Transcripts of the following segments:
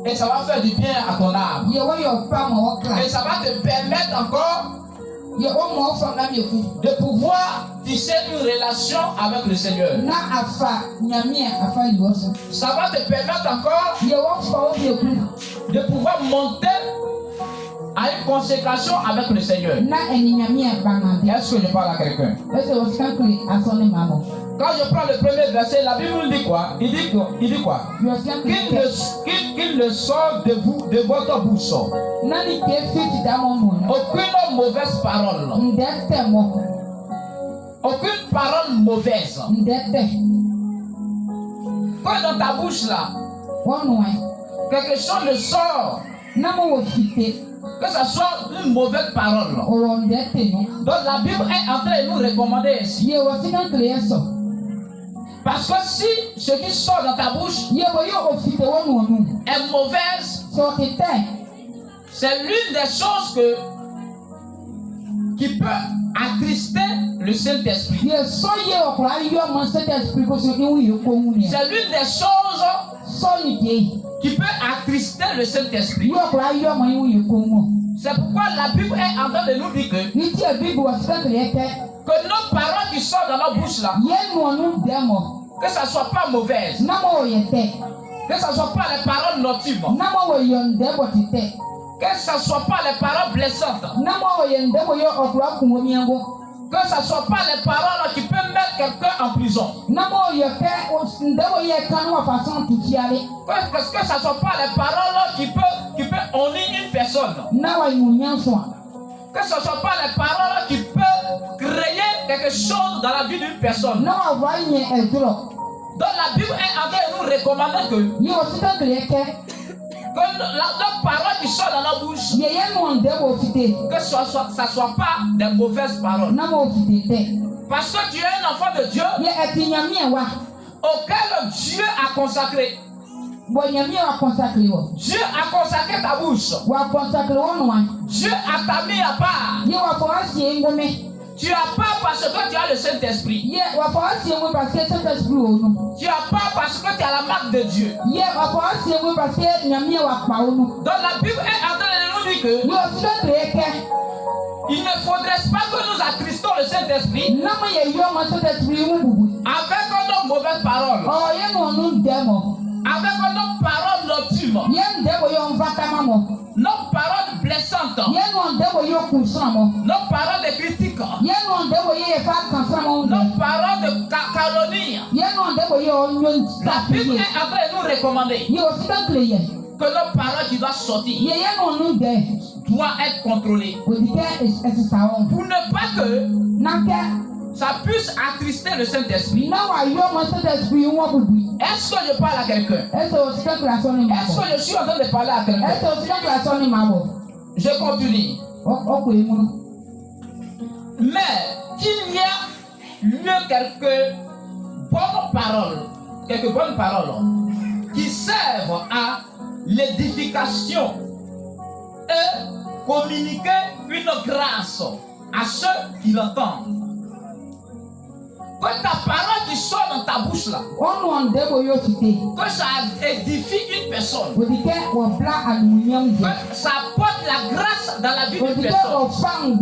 Et ça va faire du bien à ton âme. Et ça va te permettre encore de pouvoir tisser une relation avec le Seigneur. Ça va te permettre encore de pouvoir monter à une consécration avec le Seigneur. Est-ce que je parle à quelqu'un? Quand je prends le premier verset, la Bible dit quoi? Il dit quoi? Qu'il ne sorte de vous, de votre bouche, aucune mauvaise parole. Aucune parole mauvaise. Quand dans ta bouche là, quelque chose ne sort, que ce soit une mauvaise parole. Donc la Bible est en train de nous recommander ici. Parce que si ce qui sort dans ta bouche est mauvaise, c'est l'une des choses qui peut attrister le Saint-Esprit. C'est l'une des choses qui peut attrister le Saint-Esprit. C'est pourquoi la Bible est en train de nous dire que nos paroles qui sortent dans nos bouches là, que ça ne soit pas mauvaise, que ça ne soit pas les paroles nocives, que ça ne soit pas les paroles blessantes, que ça ne soit pas les paroles qui peuvent mettre quelqu'un en prison, que ça ne soit pas les paroles qui peuvent honner une personne, que ce ne soit pas les paroles qui peuvent créer quelque chose dans la vie d'une personne. Donc la Bible est en train de nous recommander que notre parole qui sort dans nos bouches, que ça ne soit pas des mauvaises paroles. Parce que tu es un enfant de Dieu auquel Dieu a consacré. Dieu a consacré ta bouche. Dieu a ta mis à part. Tu n'as pas parce que tu as le Saint-Esprit. Tu n'as pas parce que tu as la marque de Dieu. Donc la Bible est en train de nous dire que il ne faudrait pas que nous attristons le Saint-Esprit avec nos mauvaises paroles, avec nos paroles nocives, nos paroles blessantes, nos paroles de critique, nos paroles de calomnie. La Bible est en train de nous recommander que nos paroles qui doivent sortir doivent être contrôlées pour ne pas que ça puisse attrister le Saint-Esprit. Est-ce que je parle à quelqu'un? Est-ce que je suis en train de parler à quelqu'un? Je continue. Mais qu'il y a mieux quelques bonnes paroles qui servent à l'édification et communiquer une grâce à ceux qui l'entendent. Que ta parole qui sort dans ta bouche là, que ça édifie une personne, que ça apporte la grâce dans la vie d'une personne,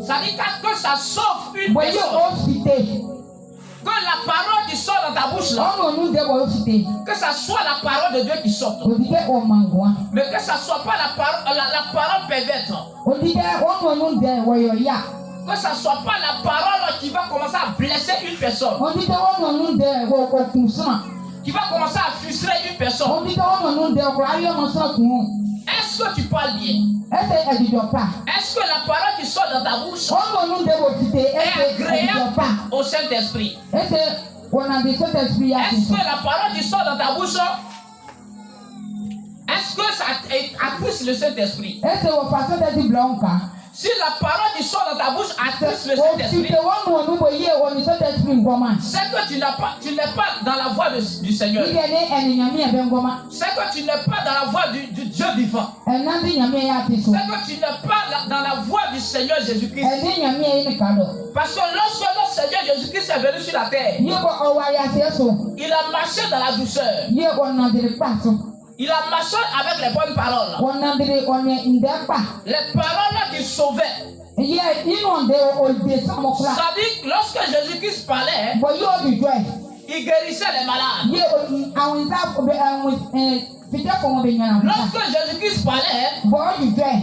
ça dit que ça sauve une personne. Que la parole qui sort dans ta bouche là, que ça soit la parole de Dieu qui sort, mais que ça soit pas la parole perverse, que ça soit pas la parole qui va commencer à blesser une personne, qui va commencer à frustrer une personne. Est-ce que tu parles bien? Est-ce que la parole qui sort dans ta bouche est agréable au Saint-Esprit? Est-ce que la parole qui sort dans ta bouche, est-ce que ça attriste le Saint-Esprit? Si la parole qui sort dans ta bouche attriste le O si Saint-Esprit, te wonu onu bo ye oni Saint-Esprit ngoma. c'est que tu n'es pas dans la voie du Seigneur. Ige ne eni nyame ebe ngoma. C'est que tu n'es pas dans la voie du Dieu vivant. Enandi nyame ya tiso. C'est que tu n'es pas dans la voie du Seigneur Jésus-Christ. Eni nyame ye ne kado. Parce que lorsque notre Seigneur Jésus-Christ est venu sur la terre, Ye ko owa ya se so. il a marché dans la douceur. Ye ko nandire paso. Il a marché avec les bonnes paroles. Onandire onye ndekpa. Les paroles qui sauvaient. Ye inu de o de samo kra. Ça dit que lorsque Jésus-Christ parlait, Bo yo di joy. il guérissait les malades. Ye awon za ko be awon fite ko mo be nyana. Lorsque Jésus-Christ parlait, Bo di joy.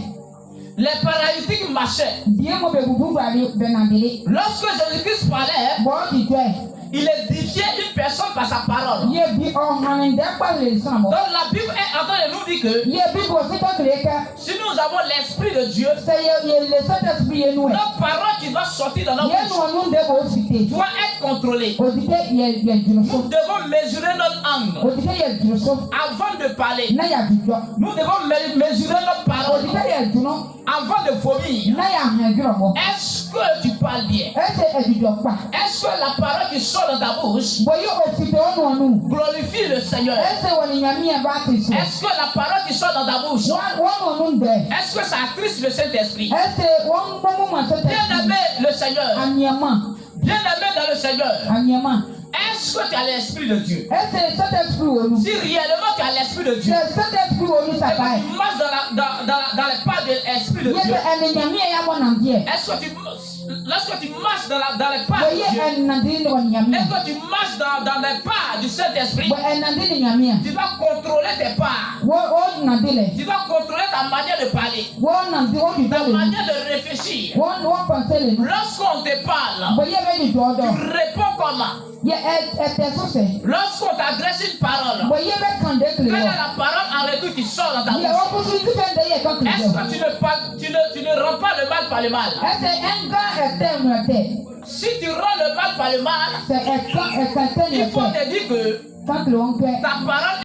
les paralytiques marchaient. Die mo be bubu ali be nandire. Lorsque Jésus-Christ parlait, Bo di joy. il édifiait une personne par sa parole. Ye bi o hanin ndekpa le samo. Donc la Bible est en train de nous dire que Ye bi bo se to kreka. si nous avons l'Esprit de Dieu, Se ye le Saint-Esprit ye nou. notre parole qui doit sortir dans notre Ye bouche no nu de bo fite. doit être contrôlée. Odike ye dwuno Nous so. devons mesurer notre angle Odike ye dwuno so. avant de parler. Na ya dwuno. Nous devons mesurer notre parole Odike ye dwuno. avant de vomir. Na ya hedwuno mo. Est-ce que tu parles bien? Ese edwuno pa. Est-ce que la parole qui sort de ta bouche Boyo ofite onu. glorifie le Seigneur? Ese woni nyame e ba tiso. Est-ce que la parole qui sort dans ta bouche, Wonu de. est-ce que ça attriste le Saint-Esprit? Ese won bomu ma so te. Bien-aimé le Seigneur, Anyama. bien-aimé dans le Seigneur, Anyama. est-ce que tu as l'Esprit de Dieu? Ese Saint-Esprit onu. Si réellement tu as l'Esprit de Dieu, Se Saint-Esprit onu et sa que pai. tu marches dans les pas de l'Esprit de Ye Dieu, ene nyame ya mo nam die. est-ce que lorsque tu marches dans les pas de Boye Dieu, en nandine woni nyame. et que tu marches dans les pas du Saint-Esprit, Bo en nandine nyame. tu dois contrôler tes pas. Wo nandile. Tu dois contrôler ta manière de parler, Wo nandi wo di ta dole. manière de réfléchir. Wo pensele. Lorsqu'on te parle, Boye be di dodo. tu réponds comment? Ye te so se. Lorsqu'on t'adresse une parole, Boye be kande quelle kle. est la parole en retour qui sort dans ta Ye bouche? wo pusu ti kende ye kan Est-ce kle. que tu ne rends pas le mal par le mal? Ese enga ete mwete. Si tu rends le mal par le mal, Se eka ete il faut ne te dire que kan kle on pe. ta parole